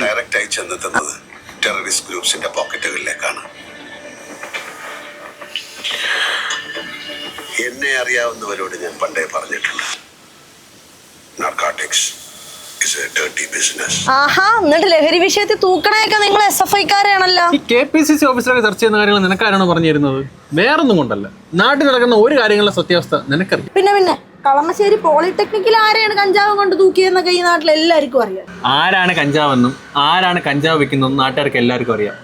Direct ആയി ചെന്നെത്തുന്നത് terrorist ഗ്രൂപ്പ്സിന്റെ പോക്കറ്റുകളിലേക്കാണ്. എന്നെ അറിയാവുന്നവരോട് ഞാൻ പണ്ടേ പറഞ്ഞിട്ടുണ്ട്, narcotics is a dirty business. ആഹാ, എന്നിട്ട് ലഹരി വിഷയത്തിൽ തൂക്കണയൊക്കെ നിങ്ങൾ SFI-ക്കാരാണല്ലോ. ഈ KPCC ഓഫീസറൊക്കെ ചർച്ച ചെയ്യുന്ന കാര്യങ്ങൾ നിനക്കാരാണോ പറഞ്ഞു തരുന്നത്? വേറൊന്നും കൊണ്ടല്ല, നാട്ടിൽ നടക്കുന്ന ഒരു കാര്യങ്ങളുടെ സത്യാവസ്ഥ നിനക്കറിയാം. പിന്നെ കളമശ്ശേരി പോളിടെക്നിക്കിൽ ആരെയാണ് കഞ്ചാവ് കൊണ്ട് തൂക്കിയെന്നൊക്കെ ഈ നാട്ടിൽ എല്ലാവർക്കും അറിയാം. ആരാണ് കഞ്ചാവെന്നും ആരാണ് കഞ്ചാവ് വെക്കുന്നതെന്നും നാട്ടുകാർക്ക് എല്ലാവർക്കും അറിയാം.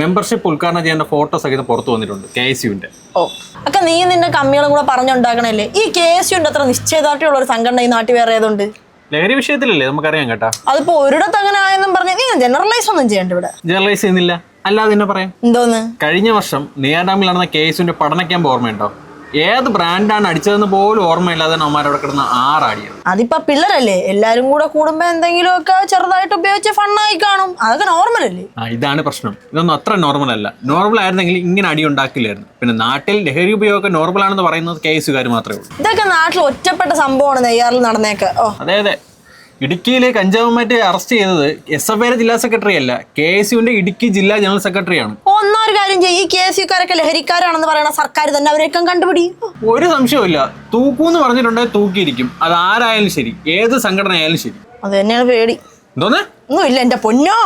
മെമ്പർഷിപ്പ് ഉദ്ഘാടനം ചെയ്യേണ്ട ഫോട്ടോസ് ഒക്കെ പുറത്തു വന്നിട്ടുണ്ട് KSUവിന്റെ. ഓ, ഒക്കെ നീ നിന്റെ കമ്മികളും കൂടെ പറഞ്ഞുണ്ടാക്കണല്ലേ. ഈ KSUവിന്റെ അത്ര നിശ്ചയദാർഢ്യമുള്ള ഒരു സംഘടന ഈ നാട്ടിൽ വേറെ ഏതുണ്ട്? ലഹരി വിഷയത്തിലല്ലേ നമുക്കറിയാം കേട്ടാ. അതിപ്പോ ഒരിടത്ത് അങ്ങനെ ആയെന്നും പറഞ്ഞ് നീ ജനറലൈസ് ഒന്നും ചെയ്യണ്ട ഇവിടെ. ജനറലൈസ് ചെയ്യുന്നില്ല, അല്ലാതെ തന്നെ പറയാം. എന്തോന്ന്? കഴിഞ്ഞ വർഷം നെയ്യാർഡാമിൽ നടന്ന KSUവിന്റെ പഠന ക്യാമ്പ് ഓർമ്മയുണ്ടോ? ഏത് ബ്രാൻഡാണ് അടിച്ചതെന്ന് പോലും ഓർമ്മയില്ലാതെ അവന്മാരവിടെ കിടന്ന് 6 അടിയാണ്. അതിപ്പോ പിള്ളേരല്ലേ, എല്ലാരും കൂടെ കൂടുമ്പോ എന്തെങ്കിലുമൊക്കെ ചെറുതായിട്ട് ഉപയോഗിച്ച് ഫണ്ണായി കാണും, അതൊക്കെ നോർമൽ അല്ലേ. ഇതാണ് പ്രശ്നം. ഇതൊന്നും അത്ര നോർമൽ അല്ല. നോർമൽ ആയിരുന്നെങ്കിൽ ഇങ്ങനെ അടി ഉണ്ടാക്കില്ലായിരുന്നു. പിന്നെ നാട്ടിൽ ലഹരി ഉപയോഗമൊക്കെ നോർമൽ ആണെന്ന് പറയുന്നത് KSUകാർ മാത്രമേ ഉള്ളൂ. ഇതൊക്കെ നാട്ടിൽ ഒറ്റപ്പെട്ട സംഭവമാണ് നെയ്യാറിൽ നടന്നേക്ക്. അതെ, ഇടുക്കിയിലെ കഞ്ചാവുമായിട്ട് അറസ്റ്റ് ചെയ്തത് SFI ജില്ലാ സെക്രട്ടറി അല്ല, KSUവിന്റെ ഇടുക്കി ജില്ലാ ജനറൽ സെക്രട്ടറിയാണ്. ഒന്നൊരു കാര്യം ചെയ്യും, ഈ KSUക്കാരൊക്കെ ലഹരിക്കാരാണെന്ന് പറയണ സർക്കാർ തന്നെ അവരെയൊക്കെ കണ്ടുപിടി. ഒരു സംശയമില്ല, തൂക്കൂന്ന് പറഞ്ഞിട്ടുണ്ടെങ്കിൽ തൂക്കിയിരിക്കും. അത് ആരായാലും ശരി, ഏത് സംഘടന ആയാലും ശരി. അത് തന്നെയാണ് പേടി. എന്തോന്ന്? ഒന്നുമില്ല എന്റെ പൊന്നോ.